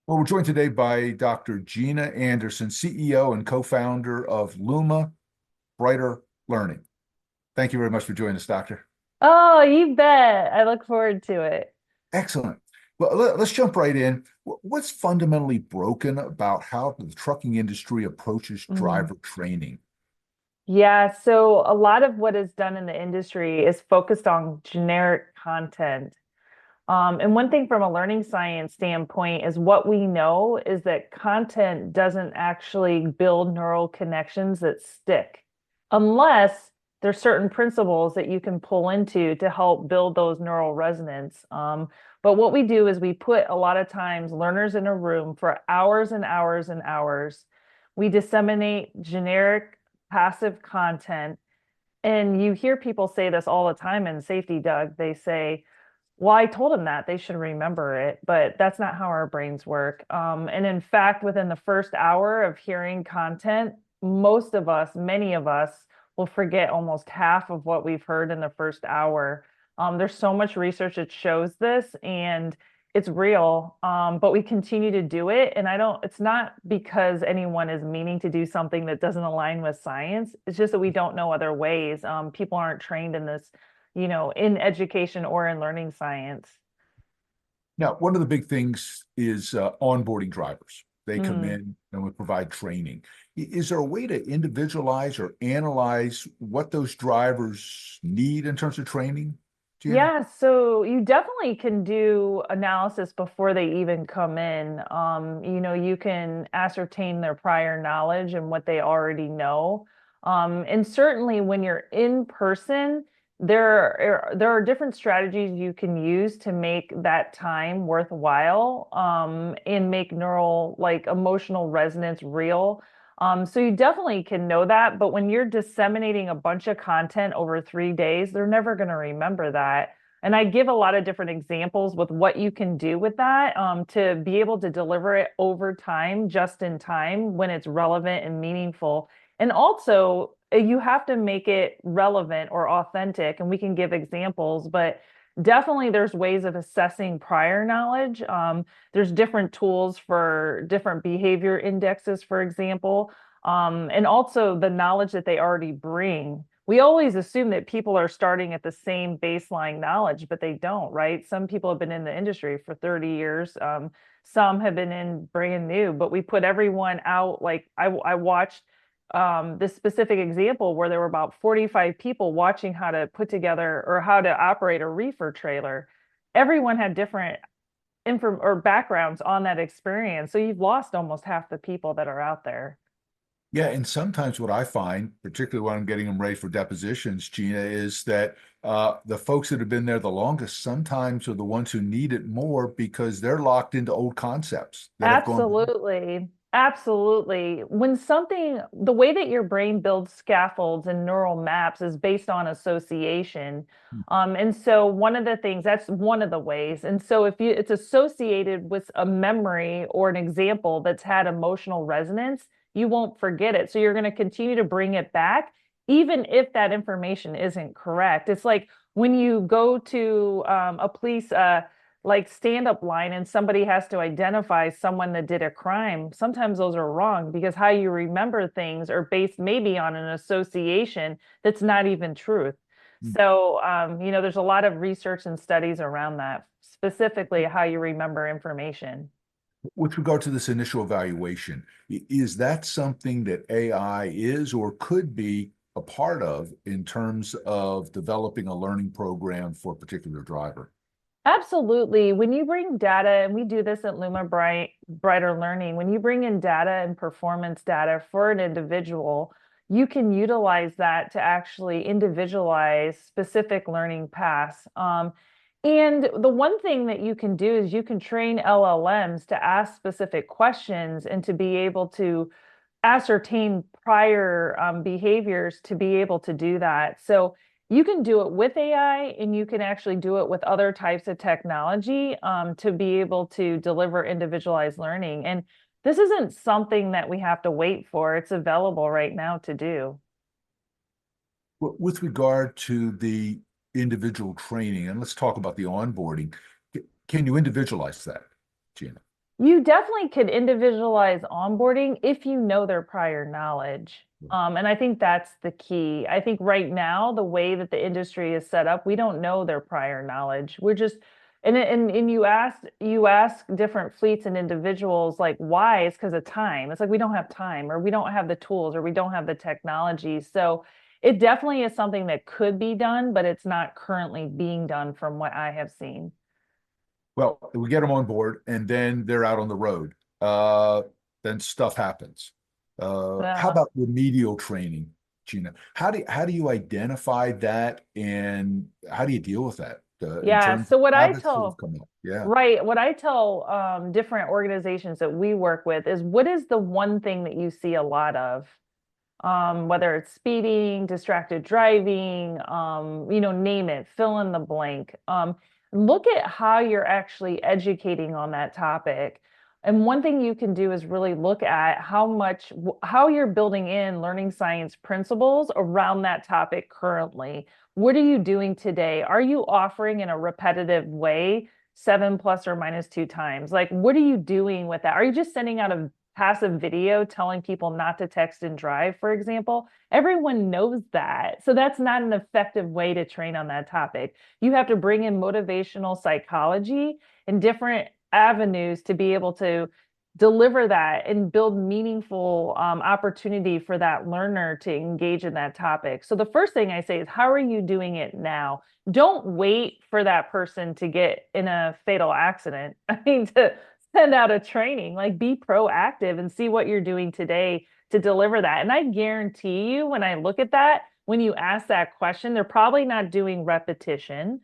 Well, we're joined today by Dr. Gina Anderson, CEO and co-founder of Luma Brighter Learning. Thank you very much for joining us, Doctor. Oh, you bet. I look forward to it. Excellent. Well, let's jump right in. What's fundamentally broken about how the trucking industry approaches Mm. driver training? Yeah, so a lot of what is done in the industry is focused on generic content. And one thing from a learning science standpoint is what we know is that content doesn't actually build neural connections that stick unless there's certain principles that you can pull into to help build those neural resonance. But what we do is we put a lot of times learners in a room for hours and hours and hours. We disseminate generic passive content. And you hear people say this all the time in safety, Doug. They say, well, I told them that they should remember it, but that's not how our brains work. And in fact, within the first hour of hearing content, most of us, many of us, will forget almost half of what we've heard in the first hour. There's so much research that shows this, and it's real. But we continue to do it, and it's not because anyone is meaning to do something that doesn't align with science. It's just that we don't know other ways. People aren't trained in this, in education or in learning science. Now, one of the big things is onboarding drivers. They come Mm. in and we provide training. Is there a way to individualize or analyze what those drivers need in terms of training, Gina? Yeah, so you definitely can do analysis before they even come in. You can ascertain their prior knowledge and what they already know. And certainly when you're in person, there are different strategies you can use to make that time worthwhile, and make neural, like emotional resonance real. So you definitely can know that, but when you're disseminating a bunch of content over 3 days, they're never going to remember that. And I give a lot of different examples with what you can do with that, to be able to deliver it over time, just in time, when it's relevant and meaningful. And also, you have to make it relevant or authentic, and we can give examples, but definitely there's ways of assessing prior knowledge. There's different tools for different behavior indexes, for example, and also the knowledge that they already bring. We always assume that people are starting at the same baseline knowledge, but they don't, right? Some people have been in the industry for 30 years. Some have been in brand new, but we put everyone out. Like I watched this specific example where there were about 45 people watching how to put together or how to operate a reefer trailer. Everyone had different info or backgrounds on that experience. So you've lost almost half the people that are out there. Yeah, and sometimes what I find, particularly when I'm getting them ready for depositions, Gina, is that the folks that have been there the longest sometimes are the ones who need it more because they're locked into old concepts that have gone. Absolutely. Absolutely. The way that your brain builds scaffolds and neural maps is based on association. And so one of the things, that's one of the ways. And so if it's associated with a memory or an example that's had emotional resonance, you won't forget it. So you're going to continue to bring it back, even if that information isn't correct. It's like when you go to a police, like stand-up line and somebody has to identify someone that did a crime. Sometimes those are wrong because how you remember things are based maybe on an association that's not even truth. So, there's a lot of research and studies around that, specifically how you remember information. With regard to this initial evaluation, is that something that AI is or could be a part of in terms of developing a learning program for a particular driver? Absolutely. When you bring data, and we do this at Brighter Learning, when you bring in data and performance data for an individual, you can utilize that to actually individualize specific learning paths. And the one thing that you can do is you can train LLMs to ask specific questions and to be able to ascertain prior behaviors to be able to do that. So you can do it with AI and you can actually do it with other types of technology, to be able to deliver individualized learning. And this isn't something that we have to wait for. It's available right now to do. With regard to the individual training, and let's talk about the onboarding, can you individualize that, Gina? You definitely could individualize onboarding if you know their prior knowledge. And I think that's the key. I think right now, the way that the industry is set up, we don't know their prior knowledge. We're just, and you ask different fleets and individuals like why? It's because of time. It's like we don't have time, or we don't have the tools, or we don't have the technology. So it definitely is something that could be done, but it's not currently being done from what I have seen. Well, we get them on board and then they're out on the road. Then stuff happens. How Yeah. about remedial training, Gina? How do you identify that and how do you deal with that in Yeah. terms So of what I habits that have tell come up? Yeah. Right. What I tell different organizations that we work with is what is the one thing that you see a lot of? Whether it's speeding, distracted driving, name it, fill in the blank. Look at how you're actually educating on that topic. And one thing you can do is really look at how you're building in learning science principles around that topic currently. What are you doing today? Are you offering in a repetitive way, seven plus or minus two times? Like, what are you doing with that? Are you just sending out a passive video telling people not to text and drive, for example? Everyone knows that. So that's not an effective way to train on that topic. You have to bring in motivational psychology and different avenues to be able to deliver that and build meaningful opportunity for that learner to engage in that topic. So the first thing I say is, how are you doing it now? Don't wait for that person to get in a fatal accident. I mean, to send out a training, like be proactive and see what you're doing today to deliver that. And I guarantee you, when I look at that, when you ask that question, they're probably not doing repetition.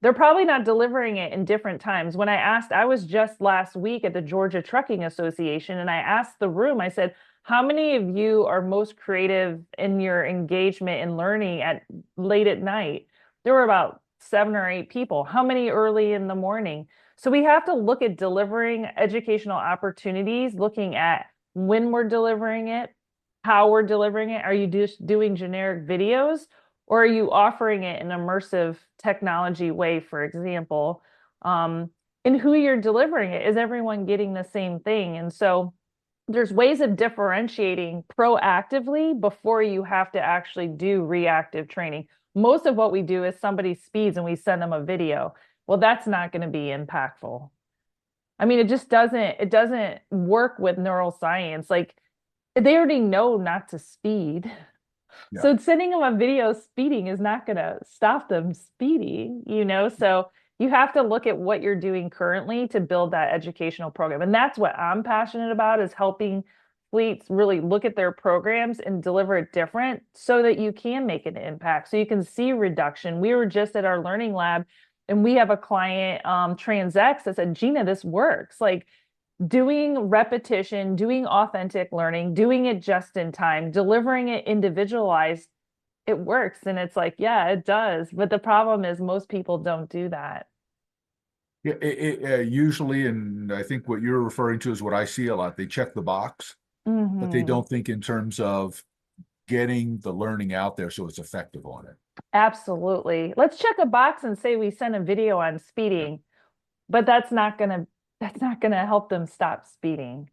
They're probably not delivering it in different times. When I was just last week at the Georgia Trucking Association, and I asked the room, I said, how many of you are most creative in your engagement and learning at late at night? There were about 7 or 8 people. How many early in the morning? So we have to look at delivering educational opportunities, looking at when we're delivering it, how we're delivering it. Are you just doing generic videos? Or are you offering it in an immersive technology way, for example? And who you're delivering it, is everyone getting the same thing? And so there's ways of differentiating proactively before you have to actually do reactive training. Most of what we do is somebody speeds and we send them a video. Well, that's not going to be impactful. I mean, it doesn't work with neuroscience. Like they already know not to speed. Yeah. So sending them a video speeding is not going to stop them speeding. So you have to look at what you're doing currently to build that educational program. And that's what I'm passionate about, is helping fleets really look at their programs and deliver it different so that you can make an impact, so you can see reduction. We were just at our learning lab and we have a client, TransX, that said, Gina, this works. Like, doing repetition, doing authentic learning, doing it just in time, delivering it individualized, it works. And it's like, yeah, it does. But the problem is most people don't do that. Yeah, usually, and I think what you're referring to is what I see a lot. They check the box, but they Hmm. don't think in terms of getting the learning out there so it's effective on it. Absolutely. Let's check a box and say we sent a video on Yeah. speeding, but that's not gonna help them stop speeding.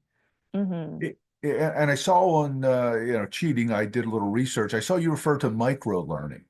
Hmm. And I saw on cheating, I did a little research. I saw you refer to micro learning,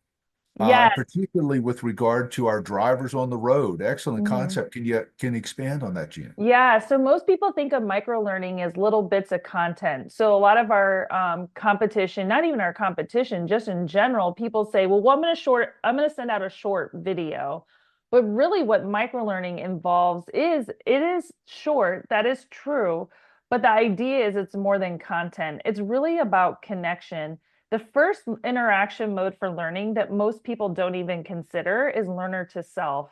Yeah. particularly with regard to our drivers on the road. Excellent Mhm. concept. Can you expand on that, Gina? Yeah, so most people think of micro learning as little bits of content. So a lot of our competition, not even our competition, just in general, people say, "Well, I'm going to send out a short video." But really what micro learning involves is it is short, that is true, but the idea is it's more than content. It's really about connection. The first interaction mode for learning that most people don't even consider is learner to self.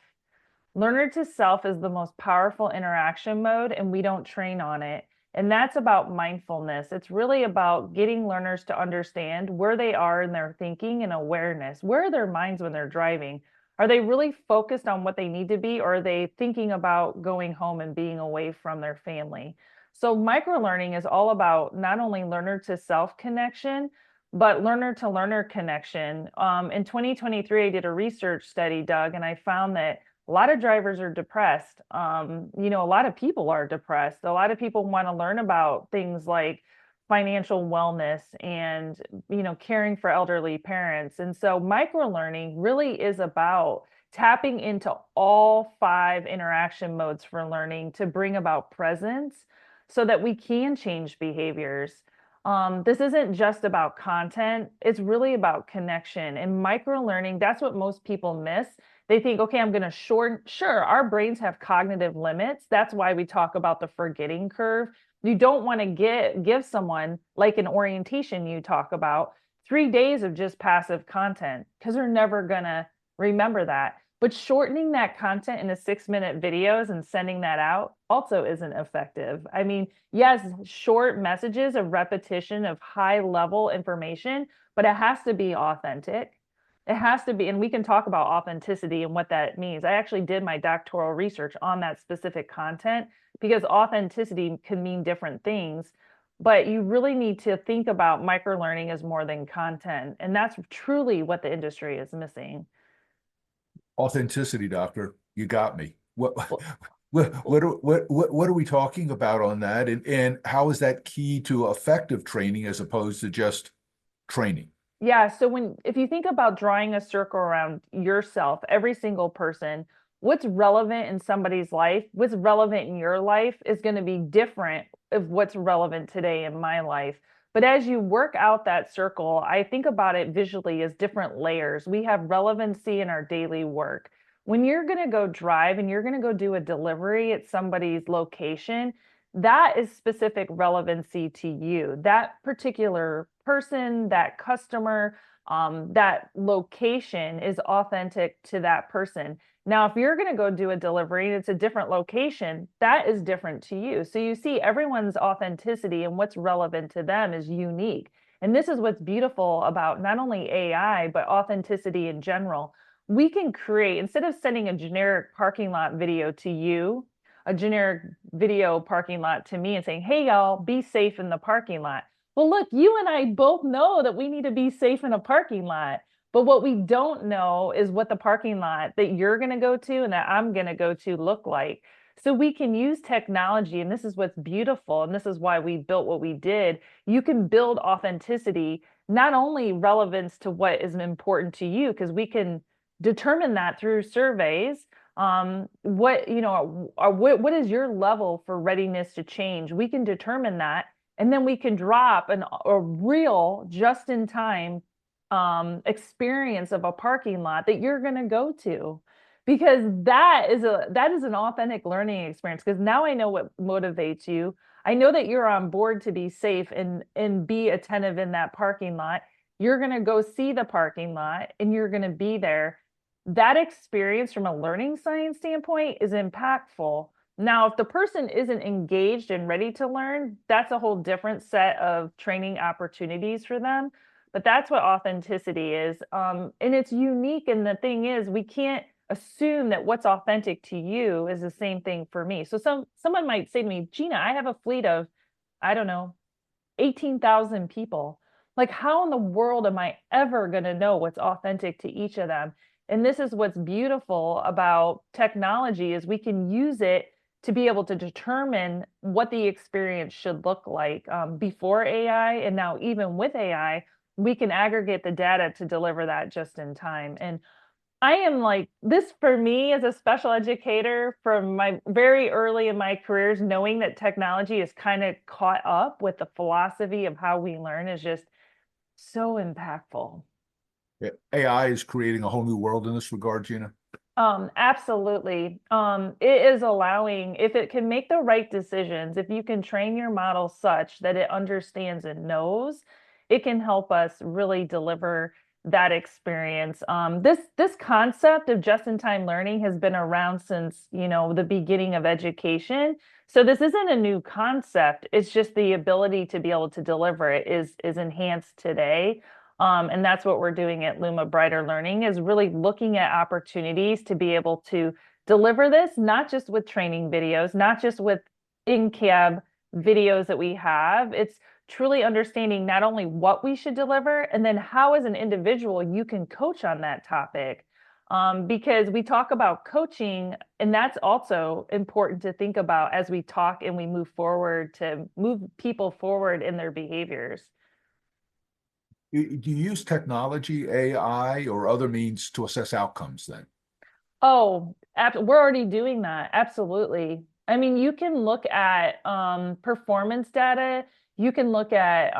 Learner to self is the most powerful interaction mode, and we don't train on it. And that's about mindfulness. It's really about getting learners to understand where they are in their thinking and awareness. Where are their minds when they're driving? Are they really focused on what they need to be, or are they thinking about going home and being away from their family? So, micro learning is all about not only learner to self connection, but learner to learner connection. In 2023, I did a research study, Doug, and I found that a lot of drivers are depressed. A lot of people are depressed. A lot of people want to learn about things like financial wellness and, caring for elderly parents. And so microlearning really is about tapping into all five interaction modes for learning to bring about presence so that we can change behaviors. This isn't just about content, it's really about connection. And microlearning, that's what most people miss. They think, okay, I'm going to shorten. Sure, our brains have cognitive limits. That's why we talk about the forgetting curve. You don't want to give someone, like an orientation you talk about, 3 days of just passive content because they're never going to remember that. But shortening that content into 6-minute videos and sending that out also isn't effective. I mean, yes, short messages of repetition of high level information, but it has to be authentic. It has to be, and we can talk about authenticity and what that means. I actually did my doctoral research on that specific content because authenticity can mean different things, but you really need to think about microlearning as more than content. And that's truly what the industry is missing. Authenticity, doctor. You got me. What Well, what are we talking about on that? And how is that key to effective training as opposed to just training? Yeah, so if you think about drawing a circle around yourself, every single person, what's relevant in somebody's life, what's relevant in your life is going to be different of what's relevant today in my life. But as you work out that circle, I think about it visually as different layers. We have relevancy in our daily work. When you're going to go drive and you're going to go do a delivery at somebody's location, that is specific relevancy to you. That particular person, that customer, that location is authentic to that person. Now, if you're going to go do a delivery and it's a different location, that is different to you. So you see, everyone's authenticity and what's relevant to them is unique. And this is what's beautiful about not only AI, but authenticity in general. We can create, instead of sending a generic parking lot video to you, a generic video parking lot to me and saying, hey, y'all, be safe in the parking lot. Well, look, you and I both know that we need to be safe in a parking lot. But what we don't know is what the parking lot that you're going to go to and that I'm going to go to look like. So we can use technology, and this is what's beautiful, and this is why we built what we did. You can build authenticity, not only relevance to what is important to you, because we can determine that through surveys. What what is your level for readiness to change? We can determine that, and then we can drop a real just-in-time experience of a parking lot that you're going to go to, because that is an authentic learning experience, because now I know what motivates you. I know that you're on board to be safe and be attentive in that parking lot. You're going to go see the parking lot and you're going to be there. That experience from a learning science standpoint is impactful. Now, if the person isn't engaged and ready to learn, that's a whole different set of training opportunities for them. But that's what authenticity is. And it's unique. And the thing is, we can't assume that what's authentic to you is the same thing for me. So someone might say to me, Gina, I have a fleet of, I don't know, 18,000 people. Like, how in the world am I ever going to know what's authentic to each of them? And this is what's beautiful about technology, is we can use it to be able to determine what the experience should look like before AI. And now even with AI, we can aggregate the data to deliver that just in time. And I am like, this for me as a special educator from my very early in my careers, knowing that technology is kind of caught up with the philosophy of how we learn is just so impactful. AI is creating a whole new world in this regard, Gina. Absolutely. It is allowing, if it can make the right decisions, if you can train your model such that it understands and knows, it can help us really deliver that experience. This concept of just-in-time learning has been around since, the beginning of education. So this isn't a new concept. It's just the ability to be able to deliver it is enhanced today. And that's what we're doing at Luma Brighter Learning, is really looking at opportunities to be able to deliver this, not just with training videos, not just with in-cab videos that we have. It's truly understanding not only what we should deliver, and then how as an individual you can coach on that topic. because we talk about coaching, and that's also important to think about as we talk and we move forward to move people forward in their behaviors. Do you use technology, AI, or other means to assess outcomes then? Oh, we're already doing that. Absolutely. I mean, you can look at performance data, you can look at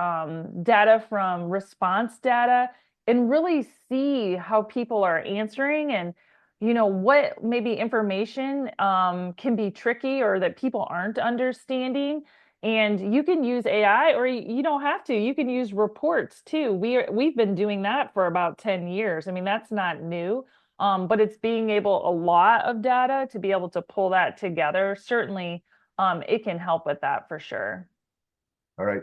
data from response data and really see how people are answering and, what maybe information can be tricky or that people aren't understanding. And you can use AI or you don't have to. You can use reports too. We've been doing that for about 10 years. I mean, that's not new. But it's being able a lot of data to be able to pull that together. Certainly, it can help with that for sure. All right,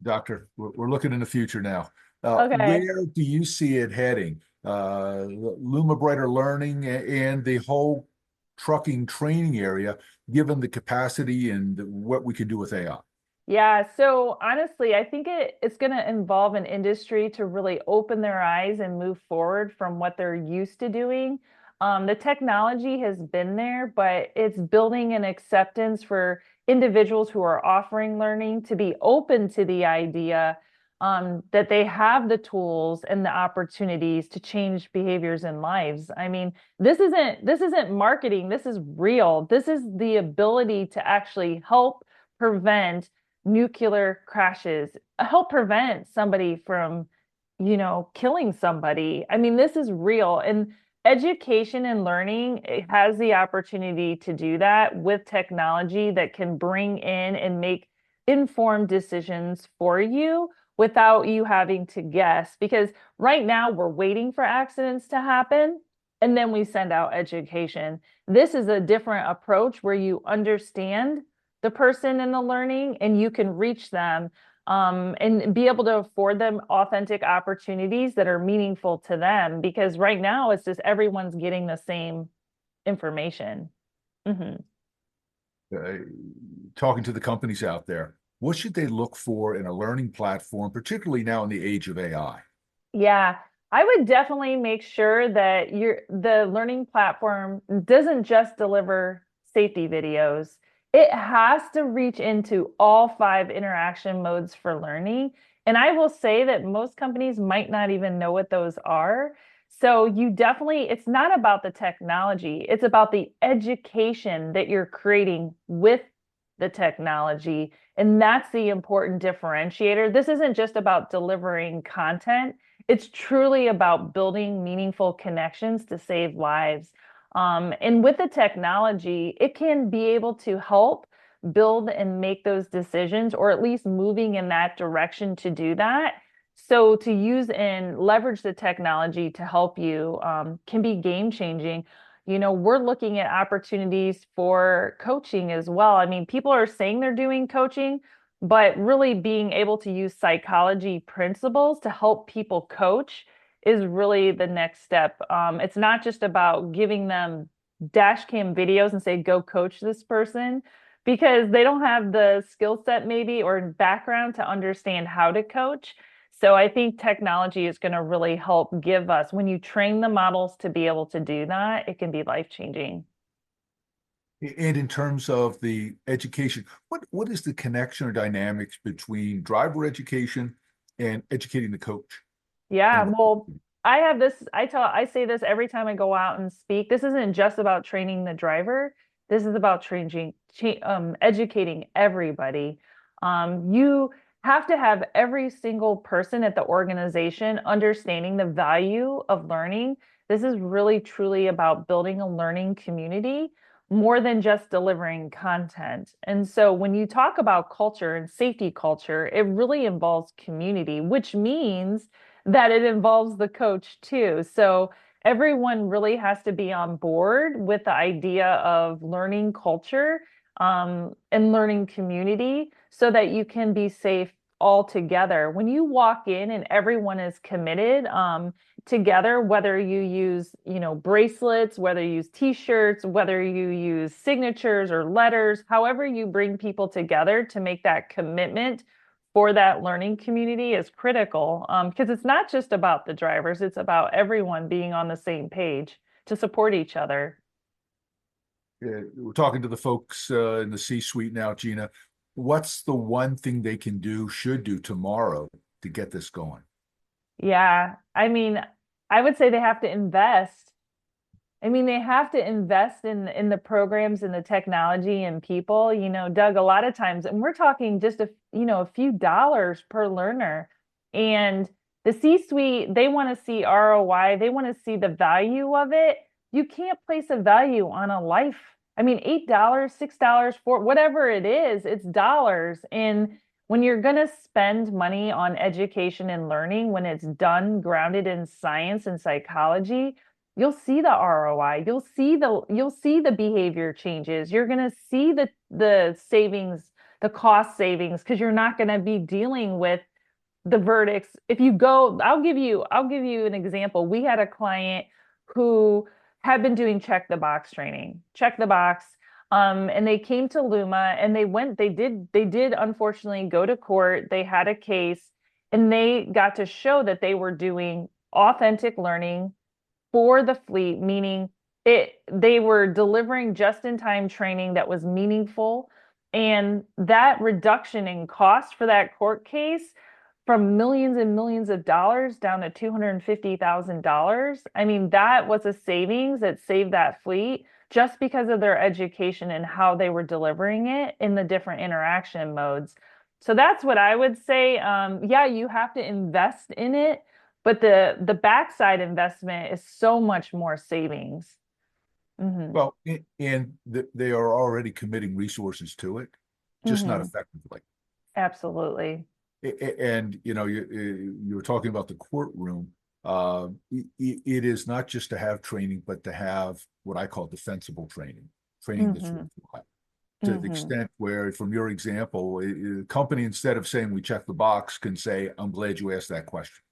Doctor, we're looking in the future now. Okay. Where do you see it heading? Luma Brighter Learning and the whole trucking training area, given the capacity and what we can do with AI. Yeah, so honestly, I think it's going to involve an industry to really open their eyes and move forward from what they're used to doing. The technology has been there, but it's building an acceptance for individuals who are offering learning to be open to the idea that they have the tools and the opportunities to change behaviors in lives. I mean, this isn't marketing. This is real. This is the ability to actually help prevent nuclear crashes, help prevent somebody from, killing somebody. I mean, this is real. And education and learning it has the opportunity to do that with technology that can bring in and make informed decisions for you without you having to guess. Because right now we're waiting for accidents to happen and then we send out education. This is a different approach where you understand the person in the learning and you can reach them and be able to afford them authentic opportunities that are meaningful to them because right now it's just everyone's getting the same information. Mhm. Uh, Talking to the companies out there, what should they look for in a learning platform, particularly now in the age of AI? Yeah, I would definitely make sure that the learning platform doesn't just deliver safety videos. It has to reach into all five interaction modes for learning. And I will say that most companies might not even know what those are. So it's not about the technology, it's about the education that you're creating with the technology. And that's the important differentiator. This isn't just about delivering content. It's truly about building meaningful connections to save lives. And with the technology, it can be able to help build and make those decisions, or at least moving in that direction to do that. So to use and leverage the technology to help you can be game changing. We're looking at opportunities for coaching as well. I mean, people are saying they're doing coaching, but really being able to use psychology principles to help people coach is really the next step. It's not just about giving them dash cam videos and say, go coach this person, because they don't have the skill set maybe or background to understand how to coach. So I think technology is going to really help give us, when you train the models to be able to do that, it can be life changing. And in terms of the education, what is the connection or dynamics between driver education and educating the coach? Yeah, And well, I say this every time I go out and speak. This isn't just about training the driver. This is about educating everybody. You have to have every single person at the organization understanding the value of learning. This is really truly about building a learning community more than just delivering content. And so when you talk about culture and safety culture, it really involves community, which means that it involves the coach too. So everyone really has to be on board with the idea of learning culture and learning community so that you can be safe all together. When you walk in and everyone is committed together, whether you use, bracelets, whether you use t-shirts, whether you use signatures or letters, however you bring people together to make that commitment for that learning community is critical because it's not just about the drivers, it's about everyone being on the same page. to support each other. We're talking to the folks in the C-suite now, Gina. What's the one thing they can do, should do tomorrow to get this going? Yeah. I mean, I would say they have to invest. I mean, they have to invest in the programs and the technology and people, Doug, a lot of times, and we're talking just a few dollars per learner. And the C-suite, they want to see ROI, they want to see the value of it. You can't place a value on a life. I mean, $8, $6, for whatever it is, it's dollars. And when you're going to spend money on education and learning, when it's done grounded in science and psychology, you'll see the ROI. You'll see the behavior changes. You're going to see the savings, the cost savings, because you're not going to be dealing with the verdicts. If you go, I'll give you an example. We had a client who had been doing check the box training, check the box. And they came to Luma and they did unfortunately go to court. They had a case and they got to show that they were doing authentic learning for the fleet, meaning they were delivering just-in-time training that was meaningful. And that reduction in cost for that court case from millions and millions of dollars down to $250,000. I mean, that was a savings that saved that fleet just because of their education and how they were delivering it in the different interaction modes. So that's what I would say. Yeah, you have to invest in it, but the backside investment is so much more savings. Hmm. Well, and they are already committing resources to it, just not Hmm. effectively. Absolutely. And you were talking about the courtroom. It is not just to have training, but to have what I call defensible training, training that's Hmm. worthwhile. To the Hmm. extent where, from your example, a company, instead of saying we check the box, can say, "I'm glad you asked that question."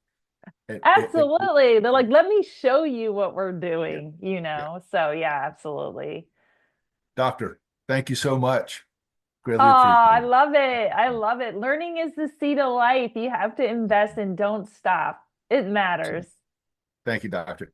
Absolutely. They're like, let me show you what we're Yeah, yeah. doing. So yeah, absolutely. Doctor, thank you so much. Oh, Greatly I appreciate love it. I love it. Learning is the seed of life. You have to invest and don't stop. It it. matters. Thank you, Doctor.